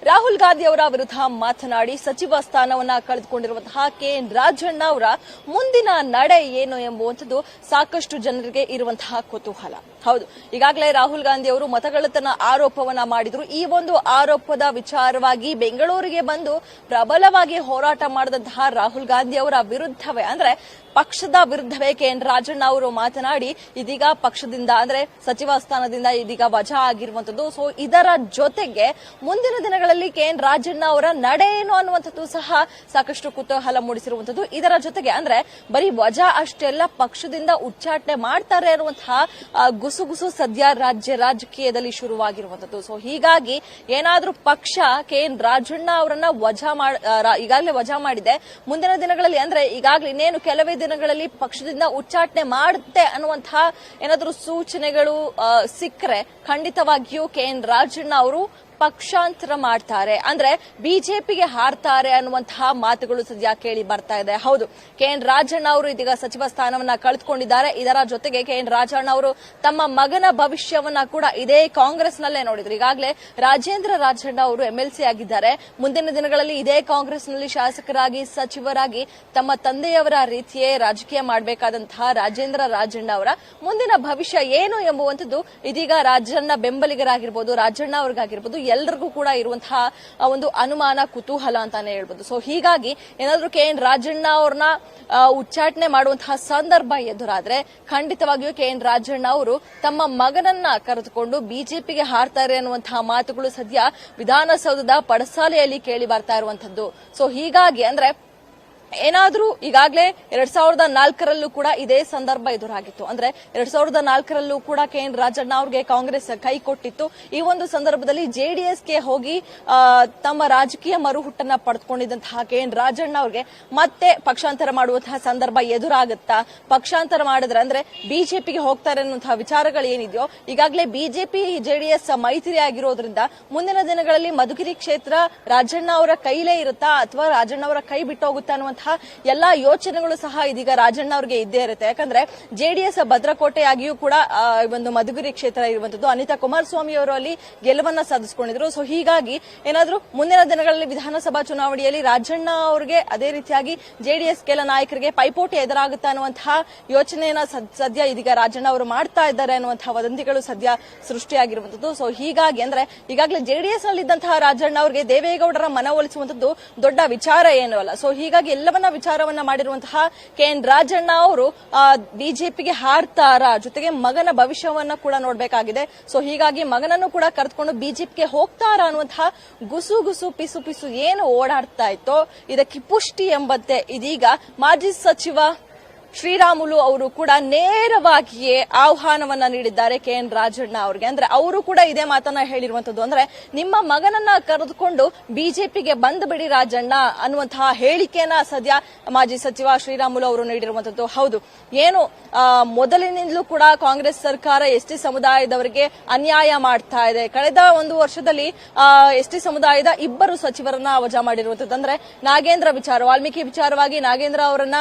ರಾಹುಲ್ ಗಾಂಧಿ ಅವರ ವಿರುದ್ಧ ಮಾತನಾಡಿ ಸಚಿವ ಸ್ಥಾನವನ್ನ ಕಳೆದುಕೊಂಡಿರುವಂತಹ ಕೆಎನ್ ರಾಜಣ್ಣ ಅವರ ಮುಂದಿನ ನಡೆ ಏನು ಎಂಬುವಂಥದ್ದು ಸಾಕಷ್ಟು ಜನರಿಗೆ ಇರುವಂತಹ ಕುತೂಹಲ. ಹೌದು, ಈಗಾಗಲೇ ರಾಹುಲ್ ಗಾಂಧಿ ಅವರು ಮತಗಳ್ಳತನ ಆರೋಪವನ್ನ ಮಾಡಿದ್ರು. ಈ ಒಂದು ಆರೋಪದ ವಿಚಾರವಾಗಿ ಬೆಂಗಳೂರಿಗೆ ಬಂದು ಪ್ರಬಲವಾಗಿ ಹೋರಾಟ ಮಾಡಿದಂತಹ ರಾಹುಲ್ ಗಾಂಧಿ ಅವರ ವಿರುದ್ಧವೇ ಅಂದ್ರೆ ಪಕ್ಷದ ವಿರುದ್ಧವೇ ಕೆಎನ್ ರಾಜಣ್ಣ ಅವರು ಮಾತನಾಡಿ ಇದೀಗ ಪಕ್ಷದಿಂದ ಅಂದ್ರೆ ಸಚಿವ ಸ್ಥಾನದಿಂದ ಇದೀಗ ವಜಾ ಆಗಿರುವಂತದ್ದು. ಸೊ ಇದರ ಜೊತೆಗೆ ಮುಂದಿನ ದಿನಗಳಲ್ಲಿ ಕೆಎನ್ ರಾಜಣ್ಣ ಅವರ ನಡೆ ಏನು ಅನ್ನುವಂಥದ್ದು ಸಹ ಸಾಕಷ್ಟು ಕುತೂಹಲ ಮೂಡಿಸಿರುವಂತದ್ದು. ಇದರ ಜೊತೆಗೆ ಅಂದ್ರೆ ಬರೀ ವಜಾ ಅಷ್ಟೆಲ್ಲ ಪಕ್ಷದಿಂದ ಉಚ್ಚಾಟನೆ ಮಾಡ್ತಾರೆ ಅನ್ನುವಂತಹ ಗುಸುಗುಸು ಸದ್ಯ ರಾಜಕೀಯದಲ್ಲಿ ಶುರುವಾಗಿರುವಂತದ್ದು. ಸೊ ಹೀಗಾಗಿ ಏನಾದ್ರೂ ಪಕ್ಷ ಕೆಎನ್ ರಾಜಣ್ಣ ಅವರನ್ನ ಈಗಾಗಲೇ ವಜಾ ಮಾಡಿದೆ. ಮುಂದಿನ ದಿನಗಳಲ್ಲಿ ಅಂದ್ರೆ ಈಗಾಗಲೇ ಇನ್ನೇನು ಕೆಲವೇ ದಿನಗಳಲ್ಲಿ ಪಕ್ಷದಿಂದ ಉಚ್ಚಾಟನೆ ಮಾಡುತ್ತೆ ಅನ್ನುವಂತಹ ಏನಾದರೂ ಸೂಚನೆಗಳು ಸಿಕ್ಕರೆ ಖಂಡಿತವಾಗಿಯೂ ಕೆಎನ್ ರಾಜಣ್ಣ ಅವರು ಪಕ್ಷಾಂತರ ಮಾಡ್ತಾರೆ, ಅಂದ್ರೆ ಬಿಜೆಪಿಗೆ ಹಾರ್ತಾರೆ ಅನ್ನುವಂತಹ ಮಾತುಗಳು ಸದ್ಯ ಕೇಳಿ ಬರ್ತಾ ಇದೆ. ಹೌದು, ಕೆಎನ್ ರಾಜಣ್ಣ ಅವರು ಇದೀಗ ಸಚಿವ ಸ್ಥಾನವನ್ನ ಕಳೆದುಕೊಂಡಿದ್ದಾರೆ. ಇದರ ಜೊತೆಗೆ ಕೆಎನ್ ರಾಜಣ್ಣ ಅವರು ತಮ್ಮ ಮಗನ ಭವಿಷ್ಯವನ್ನ ಕೂಡ ಇದೇ ಕಾಂಗ್ರೆಸ್ನಲ್ಲೇ ನೋಡಿದ್ರು. ಈಗಾಗಲೇ ರಾಜೇಂದ್ರ ರಾಜಣ್ಣ ಅವರು ಎಂಎಲ್ಸಿ ಆಗಿದ್ದಾರೆ. ಮುಂದಿನ ದಿನಗಳಲ್ಲಿ ಇದೇ ಕಾಂಗ್ರೆಸ್ನಲ್ಲಿ ಶಾಸಕರಾಗಿ ಸಚಿವರಾಗಿ ತಮ್ಮ ತಂದೆಯವರ ರೀತಿಯೇ ರಾಜಕೀಯ ಮಾಡಬೇಕಾದಂತಹ ರಾಜೇಂದ್ರ ರಾಜಣ್ಣ ಅವರ ಮುಂದಿನ ಭವಿಷ್ಯ ಏನು ಎಂಬುವಂಥದ್ದು ಇದೀಗ ರಾಜಣ್ಣ ಬೆಂಬಲಿಗರಾಗಿರ್ಬೋದು, ರಾಜಣ್ಣ ಅವ್ರಿಗಾಗಿರ್ಬೋದು ಎಲ್ಲರಿಗೂ ಕೂಡ ಇರುವಂತಹ ಒಂದು ಅನುಮಾನ, ಕುತೂಹಲ ಅಂತಾನೆ ಹೇಳ್ಬೋದು. ಸೊ ಹೀಗಾಗಿ ಏನಾದ್ರೂ ಕೆಎನ್ ರಾಜಣ್ಣ ಅವ್ರನ್ನ ಉಚ್ಚಾಟನೆ ಮಾಡುವಂತಹ ಸಂದರ್ಭ ಎದುರಾದ್ರೆ ಖಂಡಿತವಾಗಿಯೂ ಕೆಎನ್ ರಾಜಣ್ಣ ಅವರು ತಮ್ಮ ಮಗನನ್ನ ಕರೆದುಕೊಂಡು ಬಿಜೆಪಿಗೆ ಹಾರ್ತಾರೆ ಅನ್ನುವಂತಹ ಮಾತುಗಳು ಸದ್ಯ ವಿಧಾನಸೌಧದ ಪಡಸಾಲೆಯಲ್ಲಿ ಕೇಳಿ ಬರ್ತಾ ಇರುವಂತದ್ದು. ಸೊ ಹೀಗಾಗಿ ಅಂದ್ರೆ ಏನಾದ್ರೂ ಈಗಾಗಲೇ 2004ರಲ್ಲೂ ಕೂಡ ಇದೇ ಸಂದರ್ಭ ಎದುರಾಗಿತ್ತು. ಅಂದ್ರೆ 2004ರಲ್ಲೂ ಕೂಡ ಕೆಎನ್ ರಾಜಣ್ಣ ಅವ್ರಿಗೆ ಕಾಂಗ್ರೆಸ್ ಕೈ ಕೊಟ್ಟಿತ್ತು. ಈ ಒಂದು ಸಂದರ್ಭದಲ್ಲಿ ಜೆಡಿಎಸ್ಗೆ ಹೋಗಿ ತಮ್ಮ ರಾಜಕೀಯ ಮರುಹುಟ್ಟನ್ನ ಪಡೆದುಕೊಂಡಿದ್ದಂತಹ ಕೆಎನ್ ರಾಜಣ್ಣ ಅವ್ರಿಗೆ ಮತ್ತೆ ಪಕ್ಷಾಂತರ ಮಾಡುವಂತಹ ಸಂದರ್ಭ ಎದುರಾಗುತ್ತಾ, ಪಕ್ಷಾಂತರ ಮಾಡಿದ್ರೆ ಅಂದ್ರೆ ಬಿಜೆಪಿಗೆ ಹೋಗ್ತಾರೆ ಅನ್ನುವಂತಹ ವಿಚಾರಗಳು ಏನಿದೆಯೋ, ಈಗಾಗಲೇ ಬಿಜೆಪಿ ಜೆಡಿಎಸ್ ಮೈತ್ರಿ ಆಗಿರೋದ್ರಿಂದ ಮುಂದಿನ ದಿನಗಳಲ್ಲಿ ಮಧುಗಿರಿ ಕ್ಷೇತ್ರ ರಾಜಣ್ಣ ಅವರ ಕೈಲೇ ಇರುತ್ತಾ ಅಥವಾ ರಾಜಣ್ಣ ಅವರ ಕೈ ಬಿಟ್ಟು ಹೋಗುತ್ತಾ ಅನ್ನುವಂತಹ ಎಲ್ಲಾ ಯೋಚನೆಗಳು ಸಹ ಇದೀಗ ರಾಜಣ್ಣ ಅವರಿಗೆ ಇದ್ದೇ ಇರುತ್ತೆ. ಯಾಕಂದ್ರೆ ಜೆಡಿಎಸ್ ಭದ್ರಕೋಟೆಯಾಗಿಯೂ ಕೂಡ ಒಂದು ಮಧುಗಿರಿ ಕ್ಷೇತ್ರ ಇರುವಂತದ್ದು. ಅನಿತಾ ಕುಮಾರಸ್ವಾಮಿ ಅವರು ಅಲ್ಲಿ ಗೆಲುವನ್ನ ಸಾಧಿಸಿಕೊಂಡಿದ್ರು. ಸೊ ಹೀಗಾಗಿ ಏನಾದ್ರೂ ಮುಂದಿನ ದಿನಗಳಲ್ಲಿ ವಿಧಾನಸಭಾ ಚುನಾವಣೆಯಲ್ಲಿ ರಾಜಣ್ಣ ಅವರಿಗೆ ಅದೇ ರೀತಿಯಾಗಿ ಜೆಡಿಎಸ್ ಕೆಲ ನಾಯಕರಿಗೆ ಪೈಪೋಟಿ ಎದುರಾಗುತ್ತಾ ಅನ್ನುವಂತಹ ಯೋಚನೆಯನ್ನ ಸದ್ಯ ಇದೀಗ ರಾಜಣ್ಣ ಅವರು ಮಾಡ್ತಾ ಇದ್ದಾರೆ ಅನ್ನುವಂತಹ ವದಂತಿಗಳು ಸದ್ಯ ಸೃಷ್ಟಿಯಾಗಿರುವಂತದ್ದು. ಸೊ ಹೀಗಾಗಿ ಅಂದ್ರೆ ಈಗಾಗಲೇ ಜೆಡಿಎಸ್ ನಲ್ಲಿ ಇದ್ದಂತಹ ರಾಜಣ್ಣ ಅವರಿಗೆ ದೇವೇಗೌಡರ ಮನವೊಲಿಸುವಂತದ್ದು ದೊಡ್ಡ ವಿಚಾರ ಏನೂ ಅಲ್ಲ. ಸೊ ಹೀಗಾಗಿ ಎಲ್ಲವನ್ನ ವಿಚಾರವನ್ನ ಮಾಡಿರುವಂತಹ ಕೆಎನ್ ರಾಜಣ್ಣ ಅವರು ಬಿಜೆಪಿಗೆ ಹಾರ್ತಾರ, ಜೊತೆಗೆ ಮಗನ ಭವಿಷ್ಯವನ್ನ ಕೂಡ ನೋಡಬೇಕಾಗಿದೆ. ಸೊ ಹೀಗಾಗಿ ಮಗನನ್ನು ಕೂಡ ಕರೆದುಕೊಂಡು ಬಿಜೆಪಿಗೆ ಹೋಗ್ತಾರ ಅನ್ನುವಂತಹ ಗುಸು ಪಿಸು ಏನು ಓಡಾಡ್ತಾ ಇತ್ತೋ ಇದಕ್ಕೆ ಪುಷ್ಟಿ ಎಂಬಂತೆ ಇದೀಗ ಮಾಜಿ ಸಚಿವ ಶ್ರೀರಾಮುಲು ಅವರು ಕೂಡ ನೇರವಾಗಿಯೇ ಆಹ್ವಾನವನ್ನ ನೀಡಿದ್ದಾರೆ ಕೆಎನ್ ರಾಜಣ್ಣ ಅವರಿಗೆ. ಅಂದ್ರೆ ಅವರು ಕೂಡ ಇದೇ ಮಾತನ್ನ ಹೇಳಿರುವಂತದ್ದು. ಅಂದ್ರೆ ನಿಮ್ಮ ಮಗನನ್ನ ಕರೆದುಕೊಂಡು ಬಿಜೆಪಿಗೆ ಬಂದು ಬಿಡಿ ರಾಜಣ್ಣ ಅನ್ನುವಂತಹ ಹೇಳಿಕೆಯನ್ನ ಸದ್ಯ ಮಾಜಿ ಸಚಿವ ಶ್ರೀರಾಮುಲು ಅವರು ನೀಡಿರುವಂತದ್ದು. ಹೌದು, ಏನು ಮೊದಲಿನಿಂದಲೂ ಕೂಡ ಕಾಂಗ್ರೆಸ್ ಸರ್ಕಾರ ಎಸ್ಟಿ ಸಮುದಾಯದವರಿಗೆ ಅನ್ಯಾಯ ಮಾಡ್ತಾ ಇದೆ. ಕಳೆದ ಒಂದು ವರ್ಷದಲ್ಲಿ ಎಸ್ಟಿ ಸಮುದಾಯದ 2 ಸಚಿವರನ್ನ ವಜಾ ಮಾಡಿರುವಂತದ್ದು. ಅಂದ್ರೆ ನಾಗೇಂದ್ರ ವಿಚಾರ, ವಾಲ್ಮೀಕಿ ವಿಚಾರವಾಗಿ ನಾಗೇಂದ್ರ ಅವರನ್ನ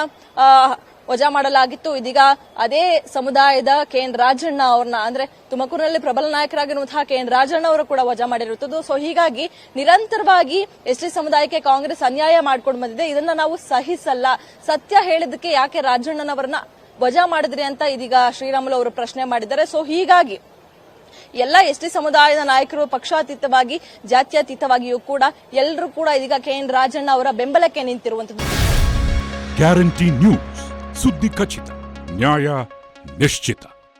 ವಜಾ ಮಾಡಲಾಗಿತ್ತು. ಇದೀಗ ಅದೇ ಸಮುದಾಯದ ಕೆಎನ್ ರಾಜಣ್ಣ ಅವ್ರನ್ನ ಅಂದ್ರೆ ತುಮಕೂರಿನಲ್ಲಿ ಪ್ರಬಲ ನಾಯಕರಾಗಿರುವಂತಹ ಕೆಎನ್ ರಾಜಣ್ಣ ಅವರು ಕೂಡ ವಜಾ ಮಾಡಿರುತ್ತದೆ. ಸೊ ಹೀಗಾಗಿ ನಿರಂತರವಾಗಿ ಎಸ್ಟಿ ಸಮುದಾಯಕ್ಕೆ ಕಾಂಗ್ರೆಸ್ ಅನ್ಯಾಯ ಮಾಡ್ಕೊಂಡು ಬಂದಿದೆ. ಇದನ್ನ ನಾವು ಸಹಿಸಲ್ಲ. ಸತ್ಯ ಹೇಳಿದಕ್ಕೆ ಯಾಕೆ ರಾಜಣ್ಣನವರನ್ನ ವಜಾ ಮಾಡಿದ್ರಿ ಅಂತ ಇದೀಗ ಶ್ರೀರಾಮುಲು ಅವರು ಪ್ರಶ್ನೆ ಮಾಡಿದ್ದಾರೆ. ಸೊ ಹೀಗಾಗಿ ಎಲ್ಲ ಎಸ್ಟಿ ಸಮುದಾಯದ ನಾಯಕರು ಪಕ್ಷಾತೀತವಾಗಿ ಜಾತ್ಯತೀತವಾಗಿಯೂ ಕೂಡ ಎಲ್ಲರೂ ಕೂಡ ಇದೀಗ ಕೆಎನ್ ರಾಜಣ್ಣ ಅವರ ಬೆಂಬಲಕ್ಕೆ ನಿಂತಿರುವಂತದ್ದು. ಗ್ಯಾರಂಟಿ ನ್ಯೂಸ್, ಸುದ್ದಿ ಖಚಿತ, ನ್ಯಾಯ ನಿಶ್ಚಿತ.